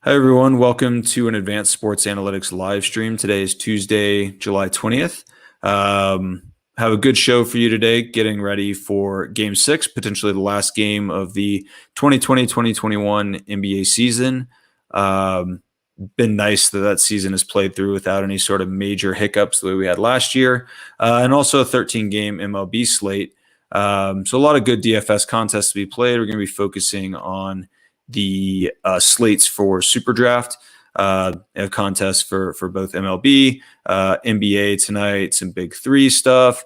Hi, everyone. Welcome to an advanced sports analytics live stream. Today is Tuesday, July 20th. Have a good show for you today, getting ready for game six, potentially the last game of the 2020-2021 NBA season. Been nice that season has played through without any sort of major hiccups the way we had last year, and also a 13-game MLB slate. So a lot of good DFS contests to be played. We're going to be focusing on the slates for SuperDraft, a contest for both MLB, NBA tonight, some big three stuff,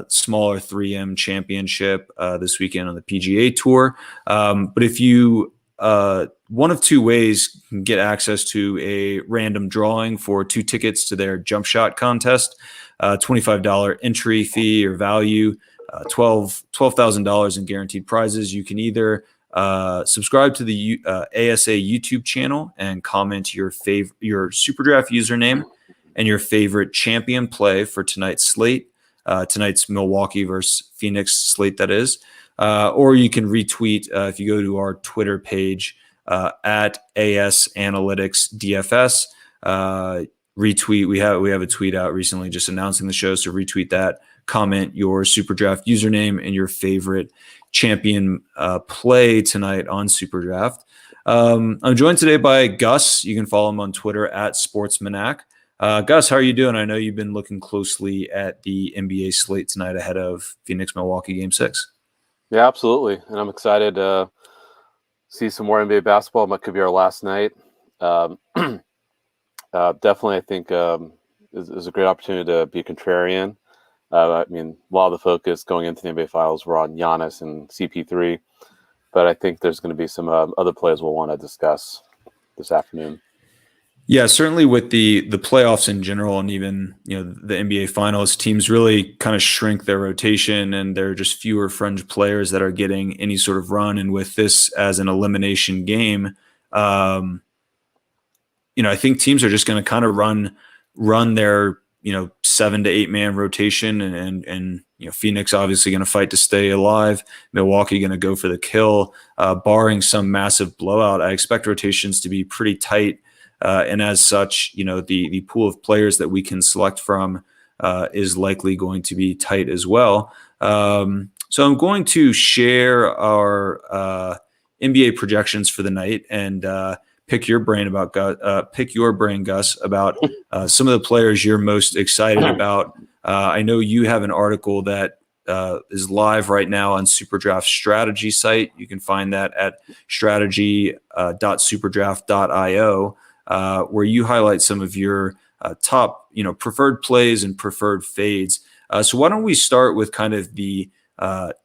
smaller 3M championship this weekend on the PGA Tour. But if you one of two ways can get access to a random drawing for 2 tickets to their jump shot contest, $25 entry fee or value, $12,000 in guaranteed prizes. You can either subscribe to the ASA YouTube channel and comment your SuperDraft username and your favorite champion play for tonight's slate. Tonight's Milwaukee versus Phoenix slate, that is. Or you can retweet if you go to our Twitter page at AS Analytics DFS. Retweet. We have a tweet out recently just announcing the show, so retweet that. Comment your SuperDraft username and your favorite champion play tonight on SuperDraft. I'm joined today by Gus. You can follow him on Twitter at Sportsmanac. Gus, how are you doing? I know you've been looking closely at the NBA slate tonight ahead of Phoenix-Milwaukee Game 6. Yeah, absolutely. And I'm excited to see some more NBA basketball. It could be our last night. Definitely, I think is a great opportunity to be a contrarian. I mean, a lot of the focus going into the NBA Finals were on Giannis and CP3, but I think there's going to be some other players we'll want to discuss this afternoon. Yeah, certainly with the playoffs in general, and even the NBA Finals, teams really kind of shrink their rotation, and there are just fewer fringe players that are getting any sort of run. And with this as an elimination game, I think teams are just going to kind of run their 7 to 8 man rotation, and Phoenix obviously going to fight to stay alive. Milwaukee going to go for the kill. Barring some massive blowout, I expect rotations to be pretty tight. And as such, the pool of players that we can select from is likely going to be tight as well. So I'm going to share our NBA projections for the night and pick your brain, Gus, about some of the players you're most excited about. I know you have an article that is live right now on SuperDraft strategy site. You can find that at strategy.superdraft.io. Where you highlight some of your top, preferred plays and preferred fades. So why don't we start with kind of the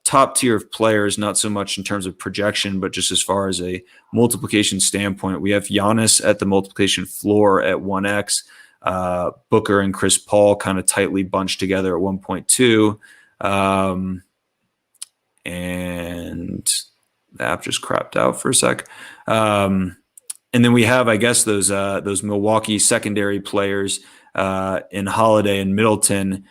top tier of players, not so much in terms of projection, but just as far as a multiplication standpoint. We have Giannis at the multiplication floor at 1x, Booker and Chris Paul kind of tightly bunched together at 1.2. And the app just crapped out for a sec. And then we have, I guess, those Milwaukee secondary players in Holiday and Middleton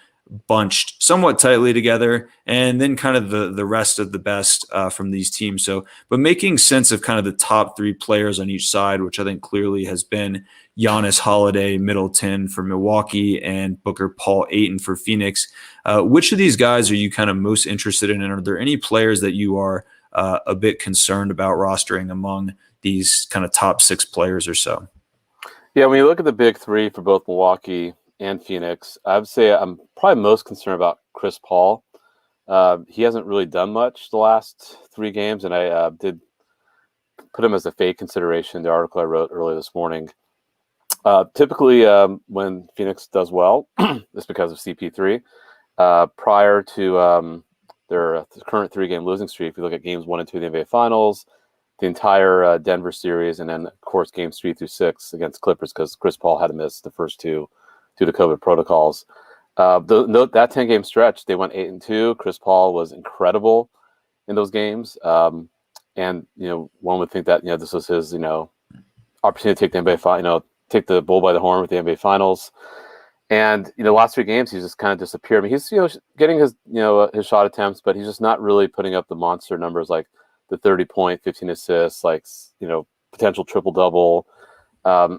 bunched somewhat tightly together, and then kind of the rest of the best from these teams. So, but making sense of kind of the top 3 players on each side, which I think clearly has been Giannis, Holiday, Middleton for Milwaukee, and Booker, Paul, Ayton for Phoenix. Which of these guys are you kind of most interested in? And are there any players that you are a bit concerned about rostering among these kind of top 6 players or so? Yeah, when you look at the big 3 for both Milwaukee and Phoenix, I would say I'm probably most concerned about Chris Paul. He hasn't really done much the last 3 games, and I did put him as a fade consideration in the article I wrote earlier this morning. Typically, when Phoenix does well, it's because of CP3. Prior to their current 3-game losing streak, if you look at games 1 and 2 of the NBA Finals, the entire Denver series, and then, of course, games 3 through 6 against Clippers, because Chris Paul had to miss the first 2 due to COVID protocols. That 10-game stretch, they went 8-2. Chris Paul was incredible in those games. And, one would think that, this was his, opportunity to take the NBA, take the bull by the horn with the NBA Finals. And, last 3 games, he's just kind of disappeared. I mean, he's, getting his, his shot attempts, but he's just not really putting up the monster numbers like the 30-point, 15 assists, like, potential triple-double. I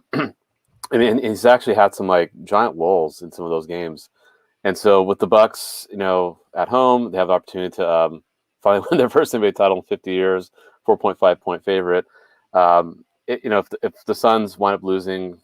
mean, he's actually had some like giant lulls in some of those games. And so with the Bucks, at home, they have the opportunity to finally win their first NBA title in 50 years, 4.5 point favorite. If the Suns wind up losing,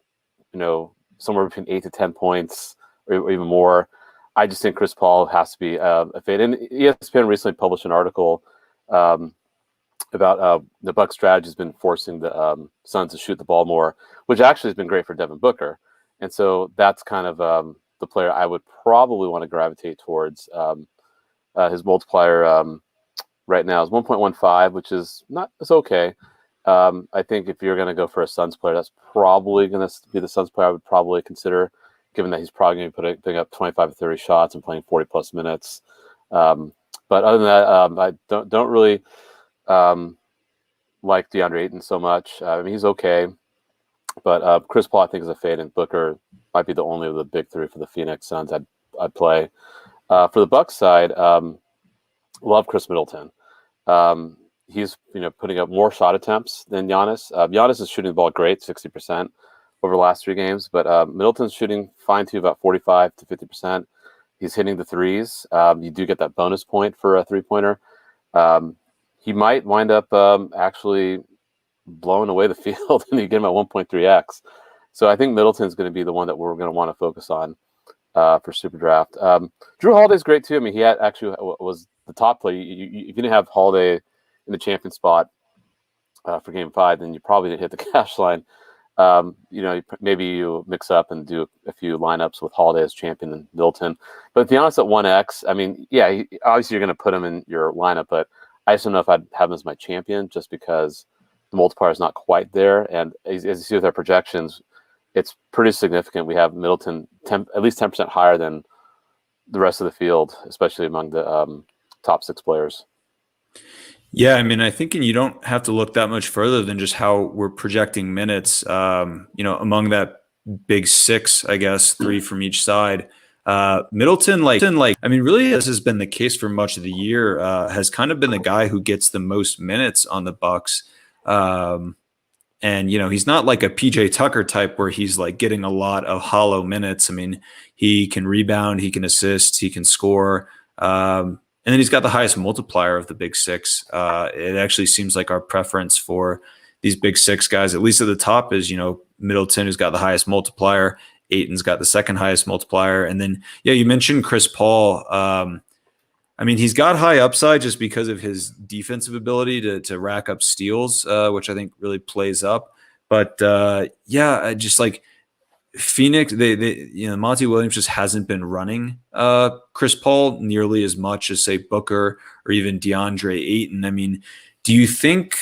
somewhere between 8 to 10 points or even more, I just think Chris Paul has to be a fade. And ESPN recently published an article about the Bucks' strategy has been forcing the Suns to shoot the ball more, which actually has been great for Devin Booker. And so that's kind of the player I would probably want to gravitate towards. His multiplier right now is 1.15, which is it's okay. I think if you're going to go for a Suns player, that's probably going to be the Suns player I would probably consider, given that he's probably going to be putting up 25 to 30 shots and playing 40 plus minutes. But other than that, I don't really like DeAndre Ayton so much. I mean, he's okay, but Chris Paul I think is a fade, and Booker might be the only of the big three for the Phoenix Suns I'd play. For the Bucks side, love Chris Middleton. He's putting up more shot attempts than Giannis. Giannis is shooting the ball great, 60% over the last 3 games, but Middleton's shooting fine too, about 45 to 50%. He's hitting the threes. You do get that bonus point for a 3-pointer. He might wind up actually blowing away the field, and you get him at 1.3x. So I think Middleton's going to be the one that we're going to want to focus on for SuperDraft. Jrue Holiday's great too. I mean, he actually was the top player. If you didn't have Holiday in the champion spot for Game 5, then you probably didn't hit the cash line. Maybe you mix up and do a few lineups with Holiday as champion and Middleton. But to be honest, at 1x, I mean, yeah, obviously you're going to put him in your lineup, but I just don't know if I'd have him as my champion just because the multiplier is not quite there. And as you see with our projections, it's pretty significant. We have Middleton at least 10% higher than the rest of the field, especially among the top 6 players. Yeah, I mean, I think you don't have to look that much further than just how we're projecting minutes. Among that big 6, I guess 3 from each side. Middleton, I mean, really, this has been the case for much of the year. Has kind of been the guy who gets the most minutes on the Bucks. And he's not like a PJ Tucker type where he's like getting a lot of hollow minutes. I mean, he can rebound, he can assist, he can score. And then he's got the highest multiplier of the big 6. It actually seems like our preference for these big 6 guys, at least at the top, is, Middleton, who's got the highest multiplier. Ayton's got the second highest multiplier. And then, yeah, you mentioned Chris Paul. I mean, he's got high upside just because of his defensive ability to rack up steals, which I think really plays up. But just like Phoenix, Monty Williams just hasn't been running Chris Paul nearly as much as, say, Booker or even DeAndre Ayton. I mean, do you think?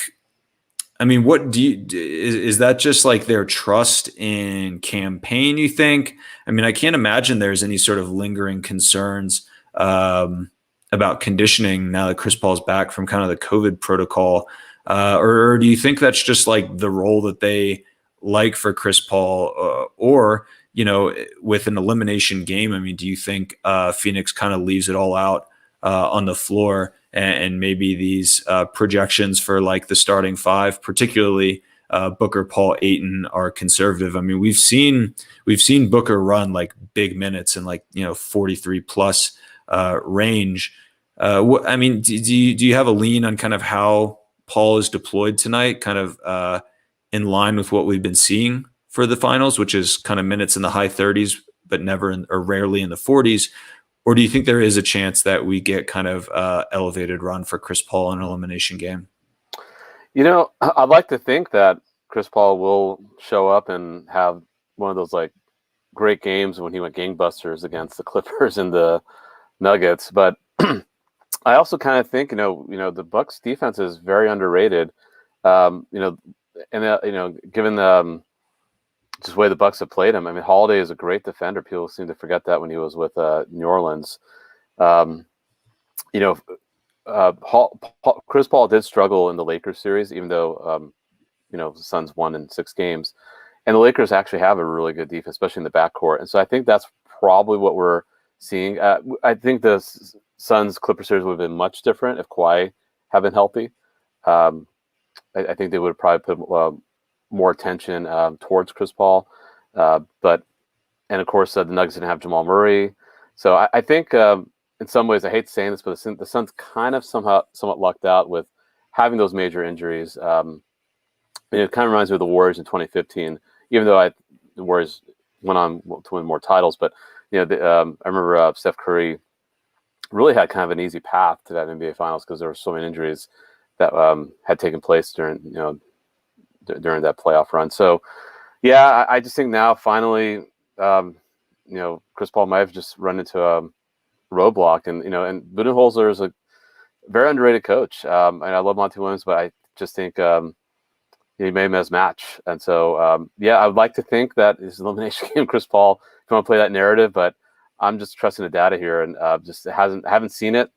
I mean, is that just like their trust in campaign, you think? I mean, I can't imagine there's any sort of lingering concerns about conditioning now that Chris Paul's back from kind of the COVID protocol. Or do you think that's just like the role that they like for Chris Paul? Or, with an elimination game, I mean, do you think Phoenix kind of leaves it all out on the floor? And maybe these projections for like the starting 5, particularly Booker, Paul, Ayton, are conservative. I mean, we've seen Booker run like big minutes in 43 plus range. I mean, do you have a lean on kind of how Paul is deployed tonight, kind of in line with what we've been seeing for the finals, which is kind of minutes in the high 30s, but or rarely in the 40s? Or do you think there is a chance that we get kind of elevated run for Chris Paul in an elimination game? I'd like to think that Chris Paul will show up and have one of those like great games when he went gangbusters against the Clippers and the Nuggets. But I also kind of think, the Bucks defense is very underrated. Given the just the way the Bucks have played him. I mean, Holiday is a great defender. People seem to forget that when he was with New Orleans. Chris Paul did struggle in the Lakers series, even though the Suns won in 6 games, and the Lakers actually have a really good defense, especially in the backcourt. And so I think that's probably what we're seeing. I think the Suns Clipper series would have been much different if Kawhi had been healthy. I think they would have probably put more attention towards Chris Paul. And of course, the Nuggets didn't have Jamal Murray. So I think in some ways, I hate saying this, but the Suns kind of somewhat lucked out with having those major injuries. It kind of reminds me of the Warriors in 2015, even though the Warriors went on to win more titles. But I remember Steph Curry really had kind of an easy path to that NBA Finals because there were so many injuries that had taken place during that playoff run. So, yeah, I just think now finally, Chris Paul might have just run into a roadblock, and Budenholzer is a very underrated coach. And I love Monty Williams, but I just think he made him as match. And so, I would like to think that his elimination game, Chris Paul, if you want to play that narrative, but I'm just trusting the data here, and haven't seen it.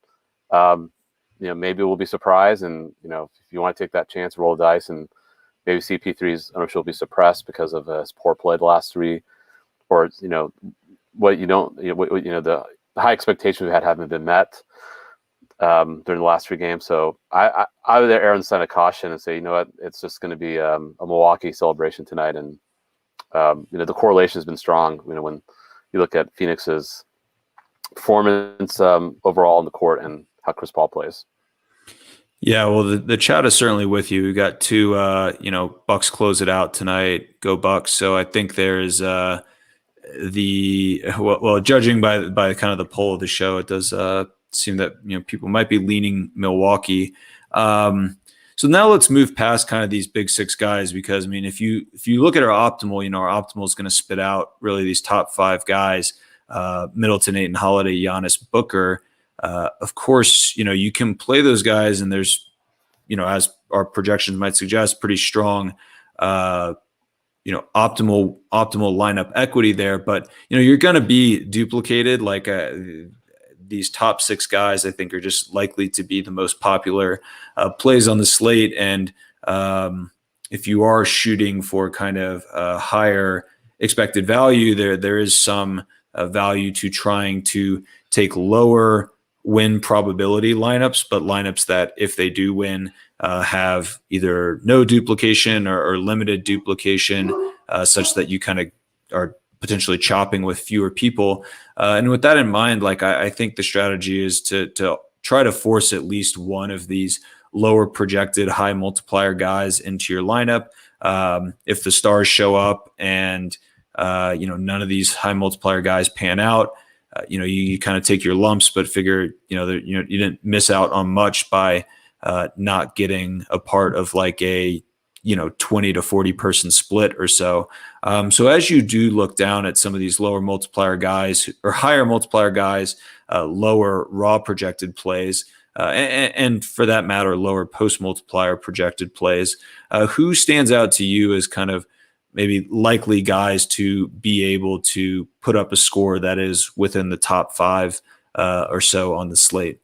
Maybe we'll be surprised, and if you want to take that chance, roll the dice, and maybe CP3's ownership will be suppressed because of his poor play the last three, or the high expectations we had haven't been met during the last three games. So I would err on the side of caution and say, you know what, it's just going to be a Milwaukee celebration tonight, and the correlation has been strong. When you look at Phoenix's performance overall on the court and how Chris Paul plays. Yeah, well, the chat is certainly with you. We got two, Bucks close it out tonight. Go Bucks! So I think there's judging by kind of the poll of the show, it does seem that people might be leaning Milwaukee. So now let's move past kind of these big six guys, because if you look at our optimal, our optimal is going to spit out really these top five guys: Middleton, Ayton, Holiday, Giannis, Booker. Of course, you can play those guys, and there's, as our projections might suggest, pretty strong, optimal lineup equity there. But you're going to be duplicated. Like these top six guys, I think, are just likely to be the most popular plays on the slate. And if you are shooting for kind of higher expected value, there is some value to trying to take lower win probability lineups, but lineups that, if they do win, have either no duplication or limited duplication, such that you kind of are potentially chopping with fewer people. And with that in mind, I think the strategy is to try to force at least one of these lower projected high multiplier guys into your lineup. If the stars show up and none of these high multiplier guys pan out, you kind of take your lumps, but figure you didn't miss out on much by not getting a part of like a 20 to 40 person split or so. So as you do look down at some of these lower multiplier guys or higher multiplier guys, lower raw projected plays, and for that matter, lower post multiplier projected plays, who stands out to you as kind of maybe likely guys to be able to put up a score that is within the top five or so on the slate?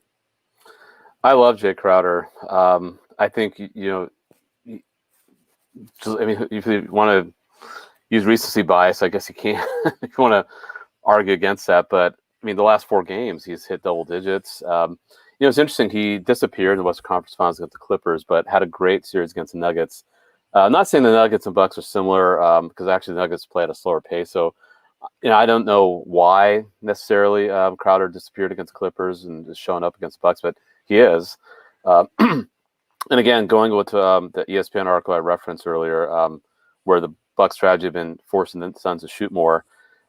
I love Jay Crowder. I think, if you want to use recency bias, I guess you can if you want to argue against that. But the last four games, he's hit double digits. It's interesting. He disappeared in the Western Conference Finals against the Clippers, but had a great series against the Nuggets. I'm not saying the Nuggets and Bucks are similar, because actually the Nuggets play at a slower pace. So, I don't know why necessarily Crowder disappeared against the Clippers and is showing up against the Bucks, but he is. And again, going with the ESPN article I referenced earlier, where the Bucks strategy had been forcing the Suns to shoot more.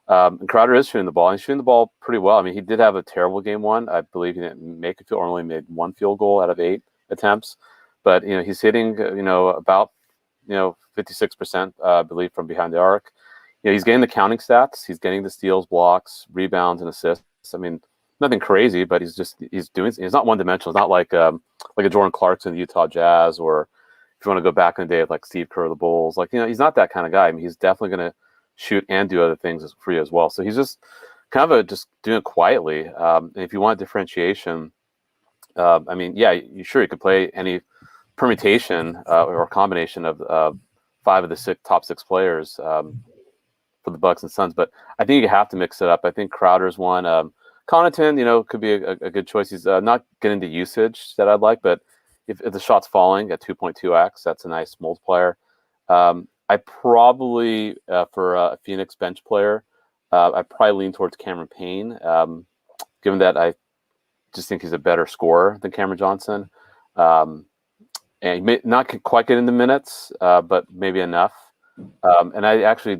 And Crowder is shooting the ball. He's shooting the ball pretty well. he did have a terrible game one. I believe he didn't make a field, or only made one field goal out of 8 attempts. But, he's hitting, about 56%, I believe, from behind the arc. He's getting the counting stats. He's getting the steals, blocks, rebounds, and assists. Nothing crazy, but he's not one dimensional. It's not like a Jordan Clarkson, the Utah Jazz, or if you want to go back in the day, like Steve Kerr, the Bulls. He's not that kind of guy. He's definitely going to shoot and do other things for you as well. So he's just kind of just doing it quietly. And if you want differentiation, you could play any permutation or combination of 5 of the top 6 players for the Bucks and Suns, but I think you have to mix it up. I think Crowder's one. Connaughton, could be a good choice. He's not getting the usage that I'd like, but if the shot's falling at 2.2x, that's a nice multiplier. I probably for a Phoenix bench player, I probably lean towards Cameron Payne, given that I just think he's a better scorer than Cameron Johnson, and he may not quite get into minutes, but maybe enough. And I actually,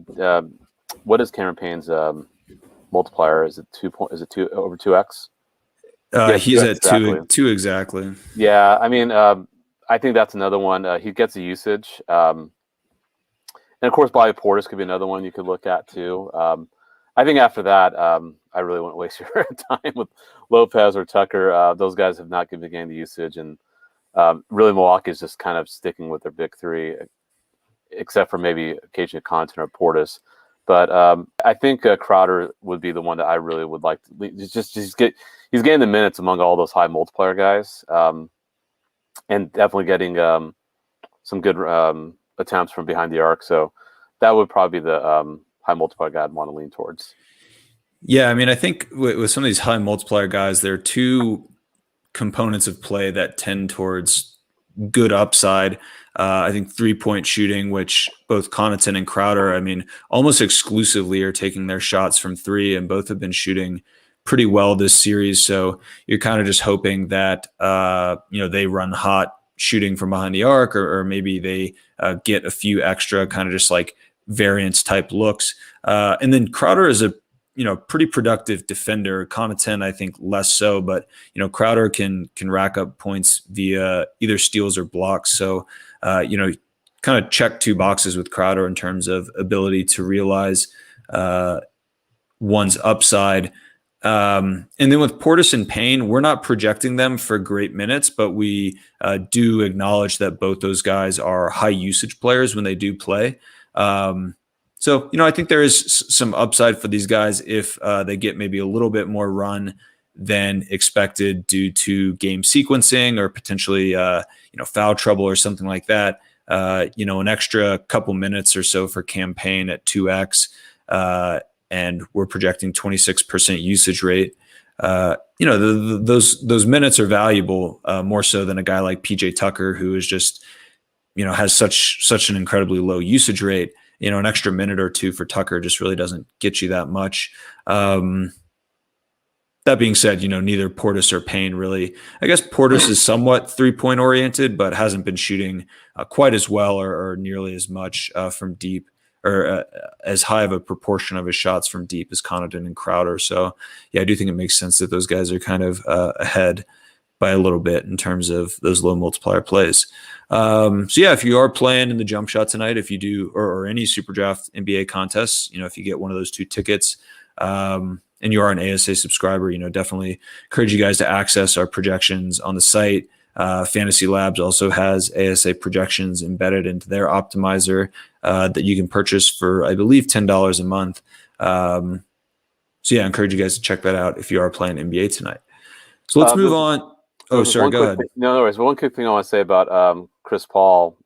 what is Cameron Payne's multiplier? Is it 2 point? Is it two over 2x? He's 2x at exactly. two exactly. Yeah, I mean, I think that's another one. He gets the usage. And of course, Bobby Portis could be another one you could look at too. I think after that, I really wouldn't waste your time with Lopez or Tucker. Those guys have not given the game the usage, and really Milwaukee is just kind of sticking with their big three, except for maybe occasionally Connaughton or Portis. But I think Crowder would be the one that I really would like to just he's getting the minutes among all those high multiplier guys, and definitely getting some good attempts from behind the arc. So that would probably be the high multiplier guy I'd want to lean towards. Yeah, I mean, I think with some of these high multiplier guys, there are two components of play that tend towards good upside. I think 3-point shooting, which both Connaughton and Crowder, I mean, almost exclusively are taking their shots from three, and both have been shooting pretty well this series. So you're kind of just hoping that they run hot shooting from behind the arc, or maybe they get a few extra kind of just like variance type looks. And then Crowder is a pretty productive defender. Connaughton, I think, less so, but Crowder can rack up points via either steals or blocks. So kind of check two boxes with Crowder in terms of ability to realize one's upside. And then with Portis and Payne, we're not projecting them for great minutes, but we do acknowledge that both those guys are high usage players when they do play. So, I think there is some upside for these guys if they get maybe a little bit more run than expected due to game sequencing or potentially, foul trouble or something like that. An extra couple minutes or so for campaign at 2x, and we're projecting 26% usage rate. Those minutes are valuable more so than a guy like PJ Tucker, who is just, has such an incredibly low usage rate. An extra minute or two for Tucker just really doesn't get you that much. That being said, neither Portis or Payne really. I guess Portis is somewhat 3-point oriented, but hasn't been shooting quite as well or nearly as much from deep, or as high of a proportion of his shots from deep as Connaughton and Crowder. So, yeah, I do think it makes sense that those guys are kind of ahead by a little bit in terms of those low multiplier plays. So yeah, if you are playing in the jump shot tonight, if you do, or any SuperDraft NBA contests, if you get one of those 2 tickets, and you are an ASA subscriber, definitely encourage you guys to access our projections on the site. Fantasy Labs also has ASA projections embedded into their optimizer that you can purchase for, I believe, $10 a month. So yeah, I encourage you guys to check that out if you are playing NBA tonight. So let's move on. Oh, sorry, go ahead. No worries. One quick thing I want to say about Chris Paul.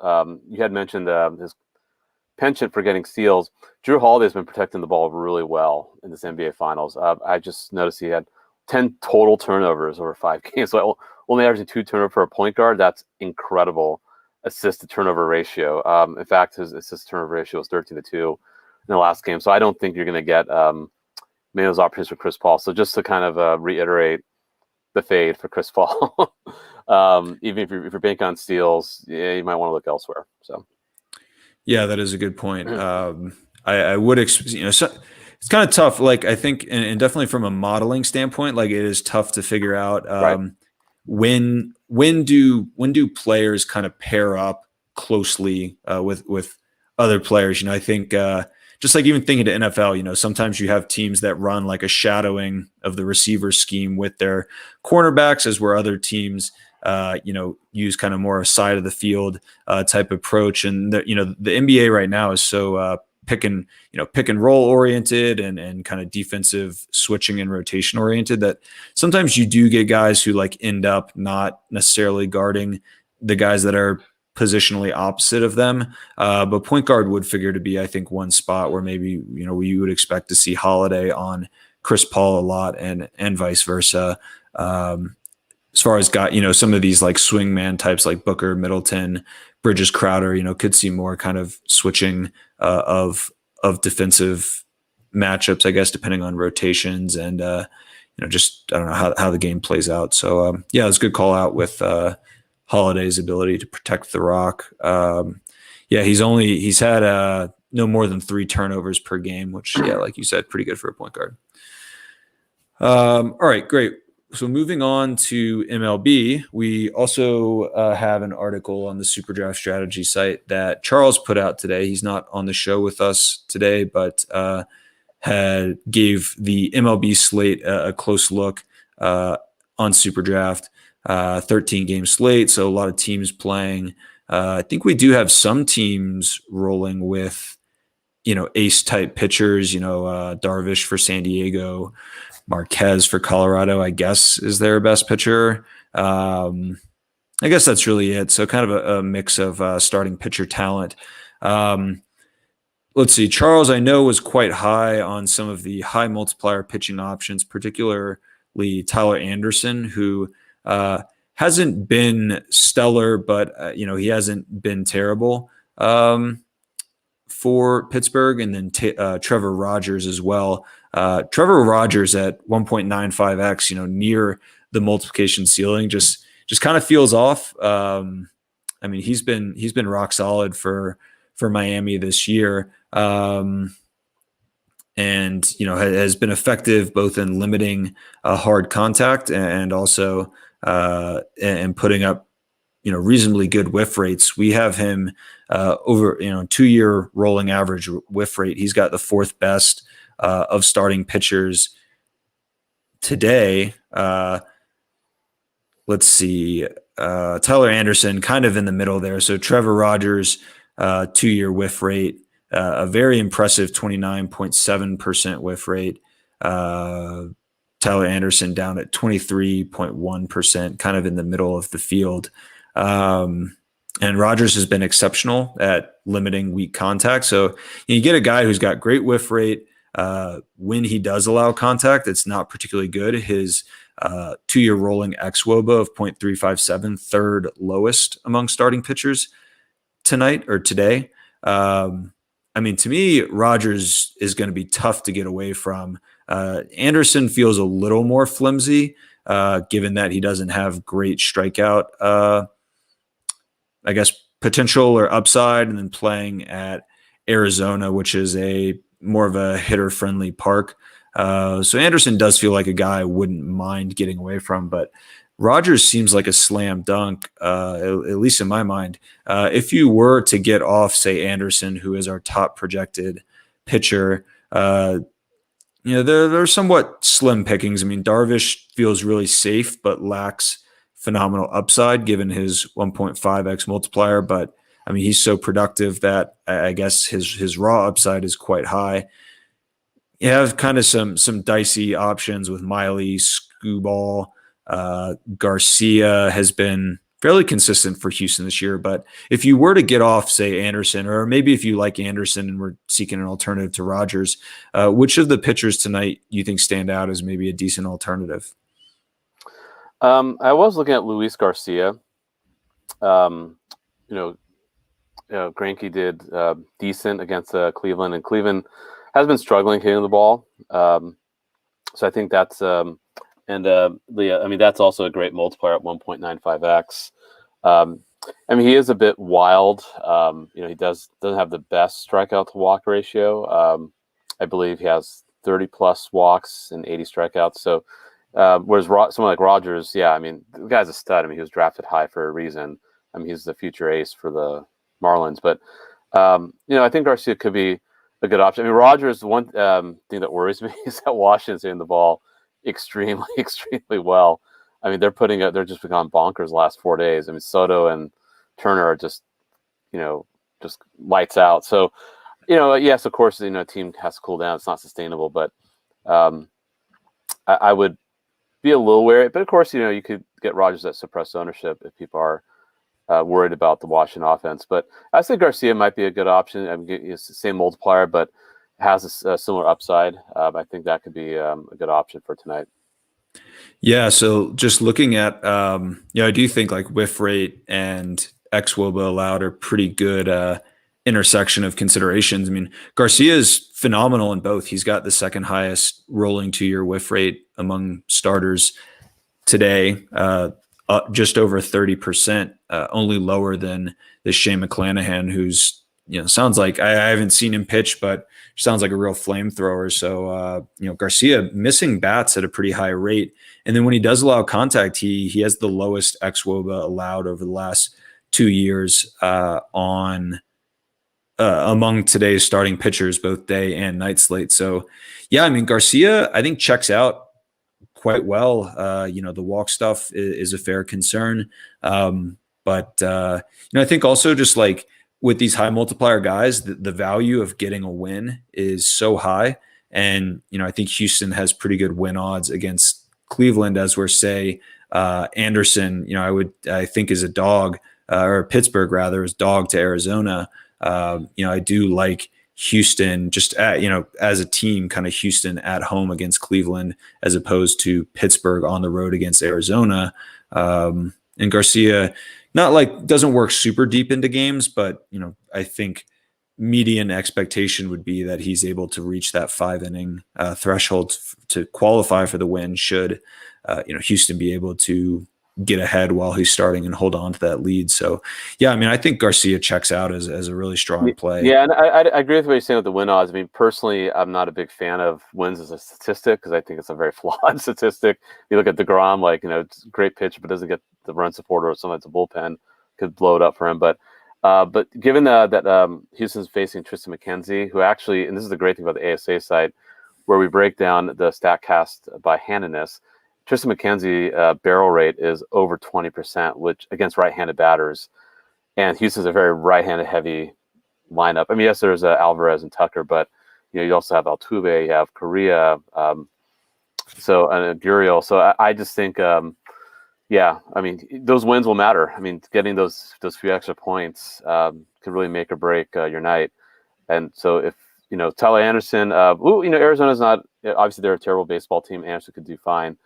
You had mentioned his penchant for getting steals. Drew Holiday's been protecting the ball really well in this NBA Finals. I just noticed he had 10 total turnovers over 5 games. So only averaging 2 turnovers for a point guard. That's incredible assist to turnover ratio. In fact, his assist to turnover ratio was 13-2 in the last game. So I don't think you're going to get many of those opportunities for Chris Paul. So just to kind of reiterate the fade for Chris Paul. Even if you're banking on steals, yeah, you might want to look elsewhere. So, yeah, that is a good point. I would, so it's kind of tough. Like, I think, and definitely from a modeling standpoint, like, it is tough to figure out when do players kind of pair up closely with other players. I think just like even thinking to NFL, sometimes you have teams that run like a shadowing of the receiver scheme with their cornerbacks, as where other teams, use kind of more a side of the field type approach. And the NBA right now is so pick and roll oriented and kind of defensive switching and rotation oriented that sometimes you do get guys who like end up not necessarily guarding the guys that are positionally opposite of them. But point guard would figure to be, I think, one spot where maybe, we would expect to see Holiday on Chris Paul a lot and vice versa. As far as some of these like swing man types like Booker, Middleton, Bridges Crowder, could see more kind of switching of defensive matchups, I guess, depending on rotations and just I don't know how the game plays out. So yeah, it was a good call out with Holiday's ability to protect the rock. Yeah, he's had no more than 3 turnovers per game, which yeah, like you said, pretty good for a point guard. All right, great. So moving on to MLB, we also have an article on the SuperDraft strategy site that Charles put out today. He's not on the show with us today, but gave the MLB slate a close look on SuperDraft. 13-game slate, so a lot of teams playing. I think we do have some teams rolling with, ace-type pitchers, Darvish for San Diego, Marquez for Colorado, I guess, is their best pitcher. I guess that's really it. So kind of a mix of starting pitcher talent. Let's see. Charles, I know, was quite high on some of the high multiplier pitching options, particularly Tyler Anderson, who hasn't been stellar, but he hasn't been terrible for Pittsburgh, and then Trevor Rogers as well. Trevor Rogers at 1.95x, near the multiplication ceiling, just kind of feels off. He's been rock solid for Miami this year, and has been effective both in limiting hard contact and also and putting up reasonably good whiff rates. We have him over 2-year rolling average whiff rate. He's got the 4th best of starting pitchers today. Let's see. Tyler Anderson kind of in the middle there. So Trevor Rogers, 2-year whiff rate, a very impressive 29.7% whiff rate. Tyler Anderson down at 23.1%, kind of in the middle of the field. And Rogers has been exceptional at limiting weak contact. So you get a guy who's got great whiff rate. When he does allow contact, it's not particularly good. His 2-year rolling xWOBA of 0.357, 3rd lowest among starting pitchers tonight or today. To me, Rogers is going to be tough to get away from. Anderson feels a little more flimsy, given that he doesn't have great strikeout, potential or upside, and then playing at Arizona, which is more of a hitter-friendly park. So Anderson does feel like a guy I wouldn't mind getting away from, but Rogers seems like a slam dunk, at least in my mind. If you were to get off, say, Anderson, who is our top projected pitcher, they're somewhat slim pickings. Darvish feels really safe, but lacks phenomenal upside given his 1.5x multiplier. But he's so productive that I guess his raw upside is quite high. You have kind of some dicey options with Miley, Skubal. Garcia has been fairly consistent for Houston this year. But if you were to get off, say, Anderson, or maybe if you like Anderson and we're seeking an alternative to Rogers, which of the pitchers tonight you think stand out as maybe a decent alternative? I was looking at Luis Garcia. Greinke did decent against Cleveland, and Cleveland has been struggling hitting the ball. So I think that's that's also a great multiplier at 1.95x. He is a bit wild. He doesn't have the best strikeout to walk ratio. I believe he has 30 plus walks and 80 strikeouts. So whereas someone like Rogers, the guy's a stud. He was drafted high for a reason. He's the future ace for the Marlins. But I think Garcia could be a good option. Rogers, the one thing that worries me is that Washington's hitting the ball extremely, extremely well. They're just become bonkers the last 4 days. Soto and Turner are just lights out. So, yes, of course, a team has to cool down. It's not sustainable, but I would be a little wary. But of course, you could get Rogers at suppressed ownership if people are worried about the Washington offense. But I think Garcia might be a good option. It's the same multiplier, but has a similar upside. I think that could be a good option for tonight. Yeah. So just looking at, I do think like whiff rate and xwOBA allowed are pretty good intersection of considerations. I mean, Garcia is phenomenal in both. He's got the second highest rolling 2-year whiff rate among starters today, just over 30%, only lower than this Shane McClanahan, who's, sounds like, I haven't seen him pitch, but sounds like a real flamethrower. So, Garcia missing bats at a pretty high rate. And then when he does allow contact, he has the lowest xwOBA allowed over the last 2 years among today's starting pitchers, both day and night slate. So, yeah, I mean, Garcia, I think, checks out quite well. The walk stuff is a fair concern. But I think also just like with these high multiplier guys, the value of getting a win is so high. And, I think Houston has pretty good win odds against Cleveland, as we're Anderson, I think is a dog, or Pittsburgh rather, is dog to Arizona. I do like Houston just as a team, kind of Houston at home against Cleveland, as opposed to Pittsburgh on the road against Arizona. And Garcia, doesn't work super deep into games, but, I think median expectation would be that he's able to reach that 5-inning threshold to qualify for the win should, Houston be able to get ahead while he's starting and hold on to that lead. So, yeah, I mean, I think Garcia checks out as a really strong play. Yeah, and I agree with what you're saying with the win odds. I mean, personally, I'm not a big fan of wins as a statistic because I think it's a very flawed statistic. You look at DeGrom, it's a great pitch, but doesn't get the run support, or sometimes a bullpen could blow it up for him. But given that Houston's facing Tristan McKenzie, who actually, and this is the great thing about the ASA site, where we break down the StatCast by handedness, Tristan McKenzie barrel rate is over 20%, which against right-handed batters, and Houston's a very right-handed heavy lineup. I mean, yes, there's Alvarez and Tucker, but you also have Altuve, you have Correa, and Gurriel. So I just think, I mean, those wins will matter. I mean, getting those few extra points can really make or break your night. And so if Tyler Anderson, Arizona's not, obviously they're a terrible baseball team. Anderson could do fine.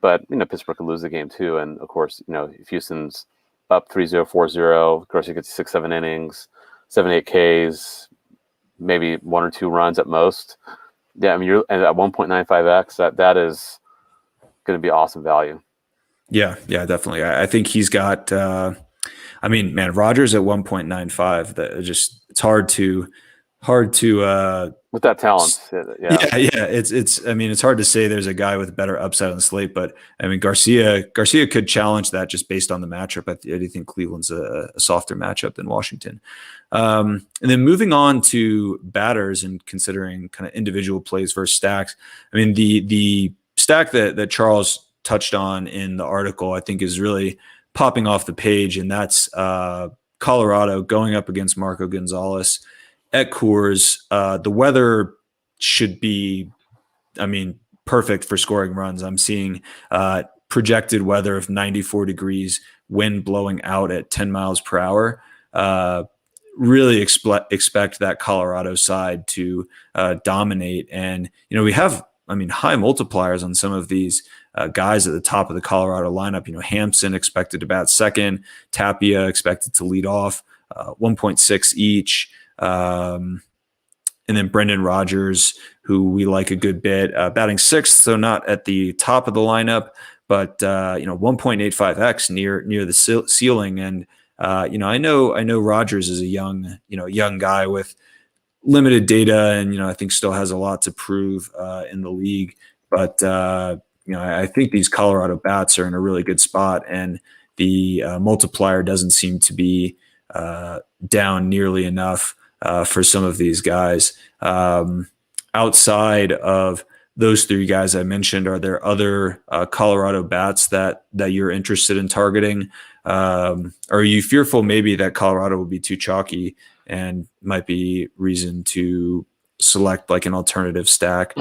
But, Pittsburgh could lose the game too. And, of course, if Houston's up 3-0, 4-0, Garcia gets 6-7 innings, 7-8 Ks, maybe 1 or 2 runs at most. Yeah, I mean, you're at 1.95x. That is going to be awesome value. Yeah, definitely. I think he's got Rogers at 1.95. That it's hard to with that talent. Yeah. It's hard to say there's a guy with better upside on the slate, but I mean, Garcia could challenge that just based on the matchup. I do think Cleveland's a softer matchup than Washington. And then moving on to batters and considering kind of individual plays versus stacks. I mean, the stack that Charles touched on in the article, I think, is really popping off the page, and that's Colorado going up against Marco Gonzalez at Coors. The weather should be, perfect for scoring runs. I'm seeing projected weather of 94 degrees, wind blowing out at 10 miles per hour. Really expect that Colorado side to dominate. And, we have, high multipliers on some of these guys at the top of the Colorado lineup. Hampson expected to bat second, Tapia expected to lead off, 1.6 each. And then Brendan Rodgers, who we like a good bit, batting sixth, so not at the top of the lineup, but 1.85x near the ceiling. And I know Rodgers is a young guy with limited data, and I think still has a lot to prove in the league. But I think these Colorado bats are in a really good spot, and the multiplier doesn't seem to be down nearly enough for some of these guys. Outside of those 3 guys I mentioned, are there other Colorado bats that you're interested in targeting? Are you fearful maybe that Colorado will be too chalky and might be reason to select like an alternative stack,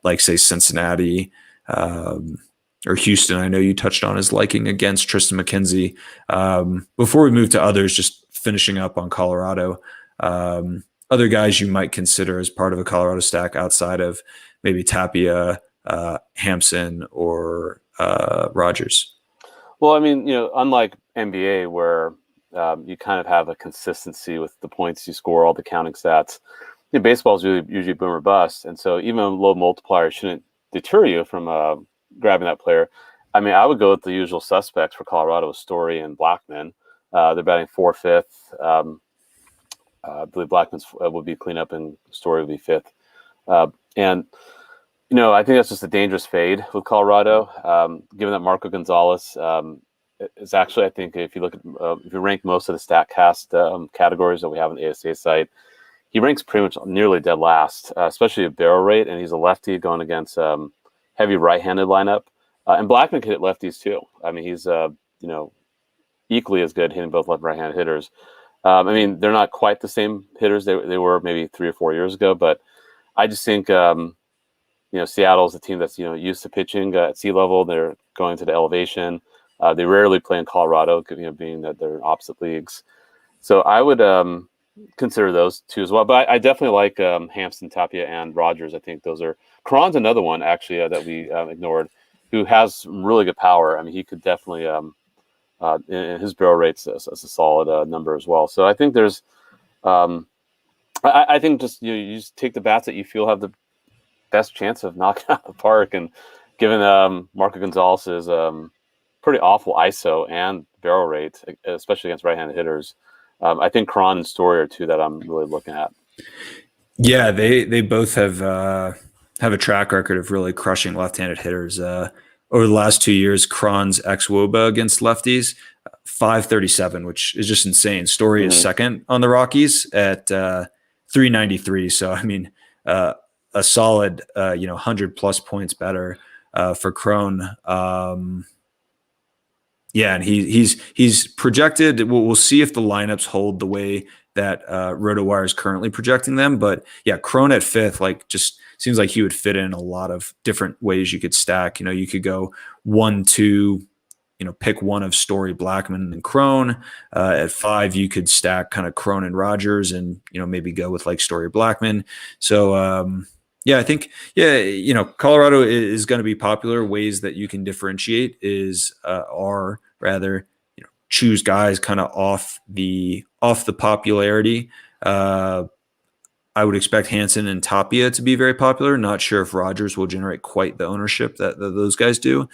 like say Cincinnati or Houston? I know you touched on his liking against Tristan McKenzie. Before we move to others, just finishing up on Colorado, other guys you might consider as part of a Colorado stack outside of maybe Tapia, Hampson, or Rodgers. Well, unlike NBA where you kind of have a consistency with the points you score, all the counting stats. Baseball is usually boom or bust, and so even a low multiplier shouldn't deter you from grabbing that player. I mean, I would go with the usual suspects for Colorado, Story and Blackmon. They're batting 4th, 5th. I believe Blackmon's would be cleanup and Story would be 5th. And I think that's just a dangerous fade with Colorado, given that Marco Gonzalez is actually, I think, if you look at if you rank most of the StatCast categories that we have on the ASA site, he ranks pretty much nearly dead last, especially at barrel rate, and he's a lefty going against heavy right-handed lineup. And Blackmon can hit lefties too. I mean, he's equally as good hitting both left and right-handed hitters. I mean, they're not quite the same hitters they were maybe 3 or 4 years ago, but I just think Seattle's a team that's used to pitching at sea level. They're going to the elevation. They rarely play in Colorado, being that they're in opposite leagues. So I would consider those two as well. But I definitely like Hampson, Tapia, and Rogers. I think those are. Cron's another one actually that we ignored, who has really good power. I mean, he could definitely in his barrel rates as a solid number as well. So I think there's, I think just you just take the bats that you feel have the best chance of knocking out the park. And given Marco Gonzalez's pretty awful ISO and barrel rate, especially against right-handed hitters, I think Cron and Story are two that I'm really looking at. Yeah, they both have a track record of really crushing left-handed hitters. Over the last 2 years, Cron's xWOBA against lefties, 537, which is just insane. Story is second on the Rockies at 393. So, I mean, a solid 100-plus points better for Cron. Yeah, and he's projected. We'll see if the lineups hold the way that RotoWire is currently projecting them. But yeah, Cron at 5th, just seems like he would fit in a lot of different ways you could stack. You could go 1, 2, pick one of Story, Blackmon, and Cron. At 5, you could stack kind of Cron and Rogers, and maybe go with Story, Blackmon. So yeah, I think Colorado is going to be popular. Ways that you can differentiate are rather choose guys kind of off the popularity. I would expect Hansen and Tapia to be very popular. Not sure if Rogers will generate quite the ownership that those guys do.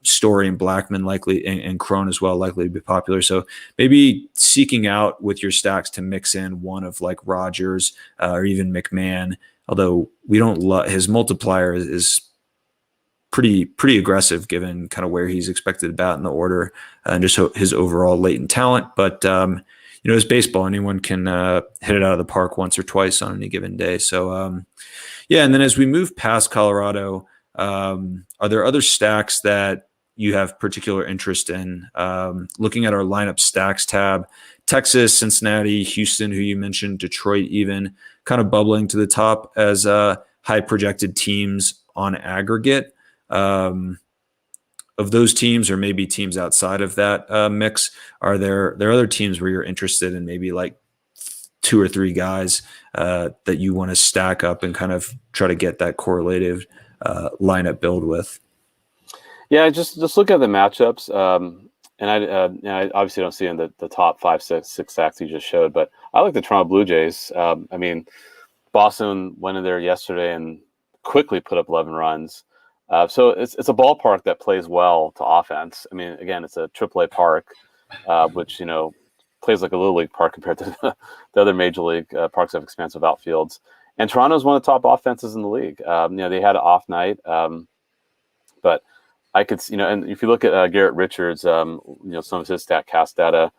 Story and Blackmon likely, and Cron as well, likely to be popular. So maybe seeking out with your stacks to mix in one of Rogers or even McMahon. Although we don't love his multiplier is pretty aggressive given kind of where he's expected to bat in the order and just his overall latent talent. But it's baseball. Anyone can hit it out of the park once or twice on any given day. So yeah. And then as we move past Colorado, are there other stacks that you have particular interest in? Looking at our lineup stacks tab, Texas, Cincinnati, Houston, who you mentioned, Detroit, even kind of bubbling to the top as high projected teams on aggregate. Of those teams, or maybe teams outside of that mix, are there other teams where you're interested in maybe 2 or 3 guys that you want to stack up and kind of try to get that correlative lineup build with? Yeah, just look at the matchups. And I obviously don't see in the top 5, 6 stacks you just showed, but I like the Toronto Blue Jays. I mean, Boston went in there yesterday and quickly put up 11 runs. So it's a ballpark that plays well to offense. I mean, again, it's a AAA park, which plays like a little league park compared to the other major league parks that have expansive outfields. And Toronto's one of the top offenses in the league. They had an off night, but I could, and if you look at Garrett Richards, some of his StatCast data,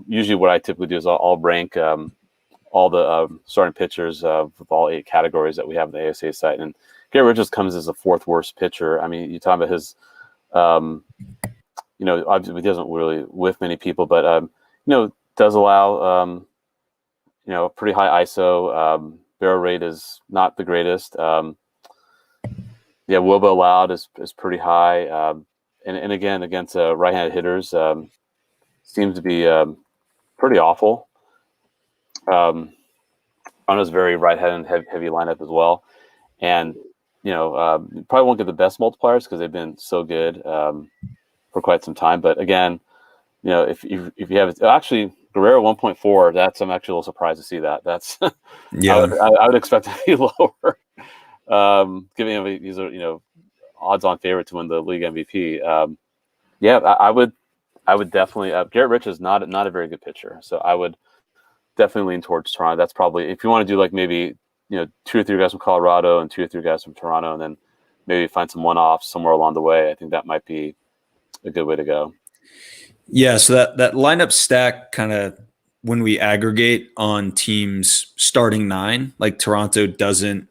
usually what I typically do is I'll rank all the starting pitchers with all 8 categories that we have on the ASA site. And Garrett Richards comes as the 4th worst pitcher. I mean, you talk about his, obviously he doesn't really whiff many people, but, does allow, pretty high ISO. Barrel rate is not the greatest. WOBA allowed is pretty high. And again, against right-handed hitters, seems to be pretty awful. Toronto's very right-handed heavy lineup as well. And, probably won't get the best multipliers because they've been so good for quite some time. But again, if you have it, actually Guerrero 1.4, I'm actually a little surprised to see that. That's Yeah. I would expect it to be lower. Giving him he's a odds-on favorite to win the league MVP. Yeah, I would definitely. Garrett Rich is not a very good pitcher, so I would definitely lean towards Toronto. That's probably if you want to do like maybe 2 or 3 guys from Colorado and 2 or 3 guys from Toronto, and then maybe find some one-offs somewhere along the way. I think that might be a good way to go. Yeah, so that lineup stack kind of when we aggregate on teams starting 9, like Toronto doesn't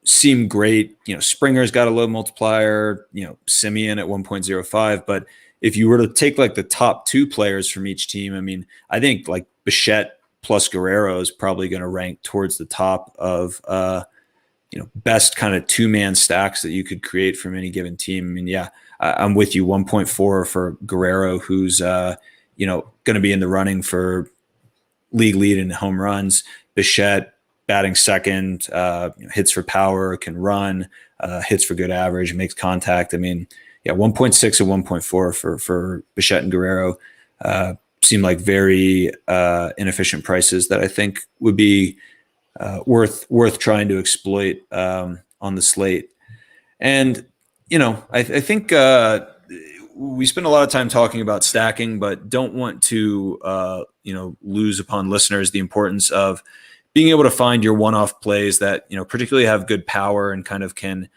seem great. Springer's got a low multiplier, Simeon at 1.05. But if you were to take like the top 2 players from each team, I mean, I think like Bichette plus Guerrero is probably going to rank towards the top of best kind of 2-man stacks that you could create from any given team. I mean, yeah, I'm with you. 1.4 for Guerrero, who's going to be in the running for league lead in home runs. Bichette batting second, hits for power, can run, hits for good average, makes contact. I mean, yeah, 1.6 and 1.4 for Bichette and Guerrero seem like very inefficient prices that I think would be worth trying to exploit on the slate. And I think we spend a lot of time talking about stacking, but don't want to lose upon listeners the importance of being able to find your one-off plays that particularly have good power and kind of can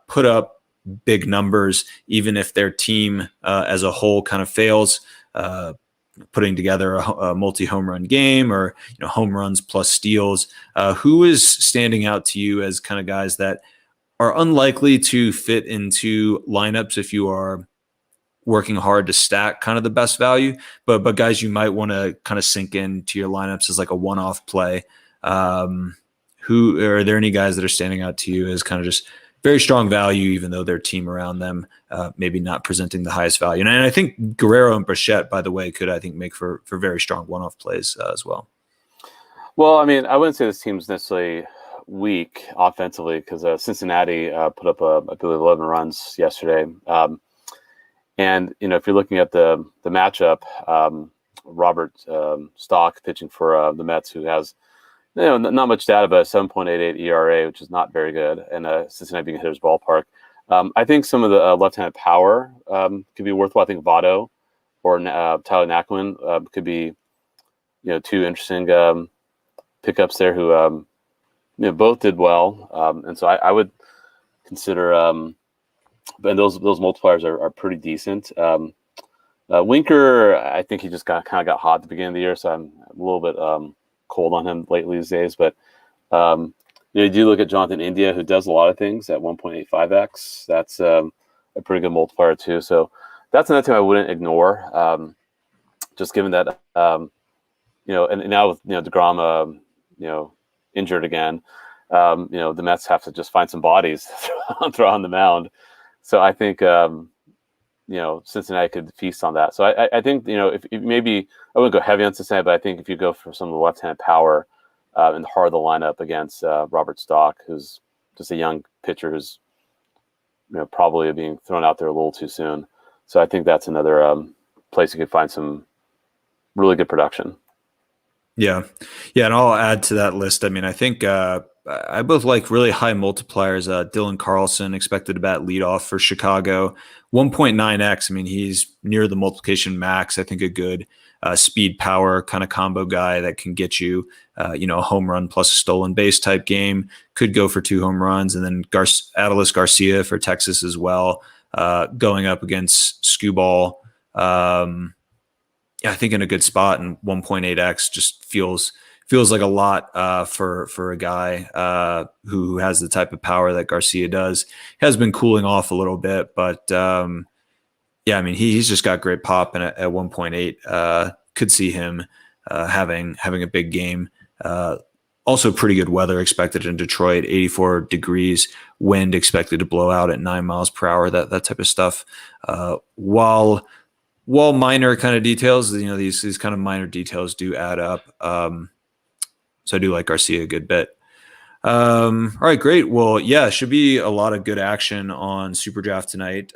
put up big numbers, even if their team as a whole kind of fails. Putting together a multi-home run game or home runs plus steals. Who is standing out to you as kind of guys that are unlikely to fit into lineups if you are working hard to stack kind of the best value, but guys you might want to kind of sink into your lineups as like a one-off play? Who are there any guys that are standing out to you as kind of just very strong value, even though their team around them maybe not presenting the highest value? And I think Guerrero and Bichette, by the way, could I think make for very strong one-off plays as well. Well, I mean, I wouldn't say this team's necessarily weak offensively because Cincinnati put up I believe 11 runs yesterday. And if you're looking at the matchup, Robert Stock pitching for the Mets, who has not much data, but a 7.88 ERA, which is not very good, and Cincinnati being a hitter's ballpark. I think some of the left-handed power could be worthwhile. I think Votto or Tyler Naquin could be 2 interesting pickups there who both did well, and so I would consider. And those multipliers are pretty decent. Winker, I think he just kind of got hot at the beginning of the year, so I'm a little bit cold on him lately these days. But you do look at Jonathan India, who does a lot of things at 1.85x. That's a pretty good multiplier too. So that's another thing I wouldn't ignore. Just given that and now with DeGrom injured again, the Mets have to just find some bodies to throw on the mound. So I think Cincinnati could feast on that. So I think if maybe I wouldn't go heavy on Cincinnati, but I think if you go for some of the left-hand power in the heart of the lineup against Robert Stock, who's just a young pitcher who's probably being thrown out there a little too soon. So I think that's another place you could find some really good production. Yeah, and I'll add to that list. I mean, I think I both like really high multipliers. Dylan Carlson expected to bat leadoff for Chicago, 1.9x. I mean, he's near the multiplication max. I think a good speed power kind of combo guy that can get you, a home run plus a stolen base type game. Could go for 2 home runs, and then Adolis Garcia for Texas as well, going up against Skubal. I think in a good spot, and 1.8x just feels like a lot for a guy who has the type of power that Garcia does. Has been cooling off a little bit, but I mean he's just got great pop, and at 1.8 could see him having a big game. Also pretty good weather expected in Detroit, 84 degrees, wind expected to blow out at 9 miles per hour, that type of stuff. While minor kind of details, these kind of minor details do add up. So I do like Garcia a good bit. All right, great. Well, yeah, should be a lot of good action on SuperDraft tonight.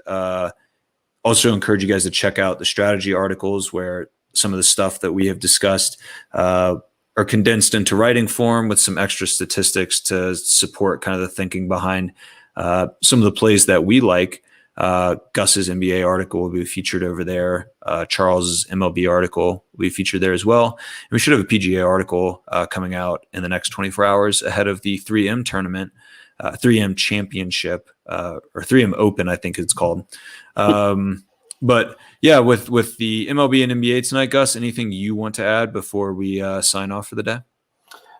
Also encourage you guys to check out the strategy articles where some of the stuff that we have discussed are condensed into writing form with some extra statistics to support kind of the thinking behind some of the plays that we like. Gus's NBA article will be featured over there. Charles's MLB article will be featured there as well. And we should have a PGA article coming out in the next 24 hours ahead of the 3M tournament, 3M championship, or 3M Open, I think it's called. But yeah, with the MLB and NBA tonight, Gus, anything you want to add before we sign off for the day?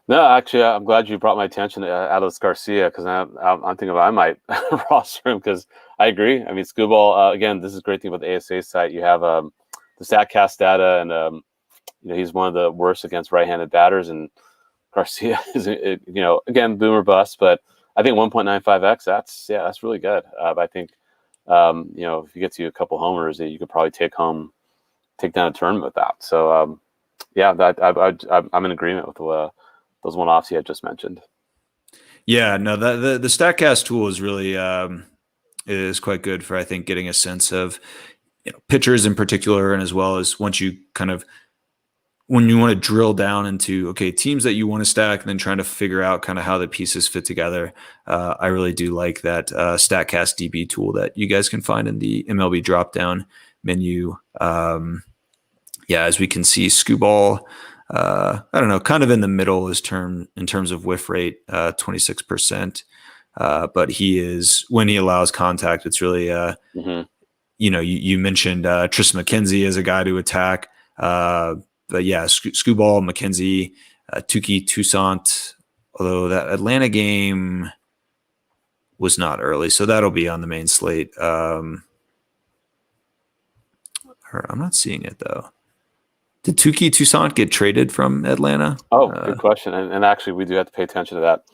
No, actually, I'm glad you brought my attention to Atlas Garcia, because I'm thinking I might roster him, because I agree. I mean, Scooball, again, this is a great thing about the ASA site. You have the StatCast data, and he's one of the worst against right-handed batters, and Garcia is, again, boomer bust, but I think 1.95x, that's really good. I think, if you get to a couple homers, you could probably take down a tournament with that. So, I'm in agreement with those one-offs you had just mentioned. Yeah, no, the StatCast tool is really is quite good for, I think, getting a sense of pitchers in particular, and as well as when you want to drill down into teams that you want to stack, and then trying to figure out kind of how the pieces fit together. I really do like that StatCast DB tool that you guys can find in the MLB drop-down menu. As we can see, Scooball, I don't know, kind of in the middle in terms of whiff rate, 26%. But he is, when he allows contact, it's really, you mentioned Tristan McKenzie as a guy to attack. But yeah, Scooball, McKenzie, Tuki Toussaint, although that Atlanta game was not early, so that'll be on the main slate. I'm not seeing it though. Did Tuki Toussaint get traded from Atlanta? Oh, good question. And actually, we do have to pay attention to that.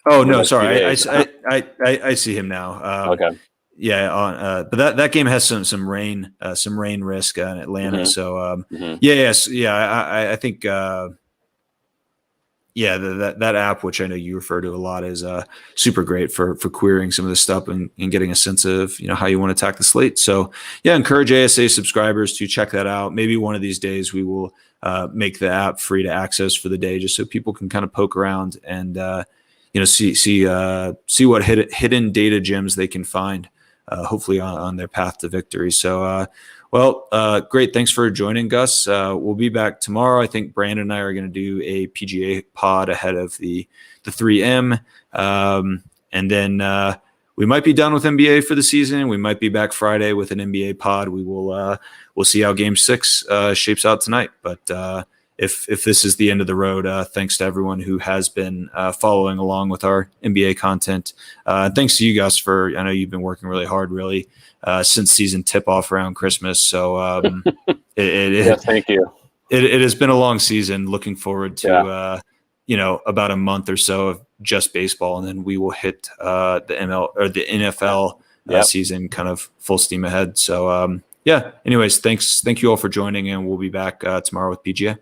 Oh no, sorry. I see him now. Okay. Yeah, but that game has some rain risk in Atlanta. Mm-hmm. So I think that app, which I know you refer to a lot, is super great for querying some of this stuff and getting a sense of how you want to attack the slate. So yeah, encourage ASA subscribers to check that out. Maybe one of these days we will make the app free to access for the day, just so people can kind of poke around and see what hidden data gems they can find. Hopefully on their path to victory. So, great. Thanks for joining, Gus. We'll be back tomorrow. I think Brandon and I are going to do a PGA pod ahead of the 3M. And then we might be done with NBA for the season. We might be back Friday with an NBA pod. We'll see how Game 6 shapes out tonight. But if this is the end of the road, thanks to everyone who has been following along with our NBA content. Thanks to you guys I know you've been working really hard, since season tip-off around Christmas. So thank you. It has been a long season. Looking forward to about a month or so of just baseball, and then we will hit the NFL season kind of full steam ahead. So anyways, thank you all for joining, and we'll be back tomorrow with PGA.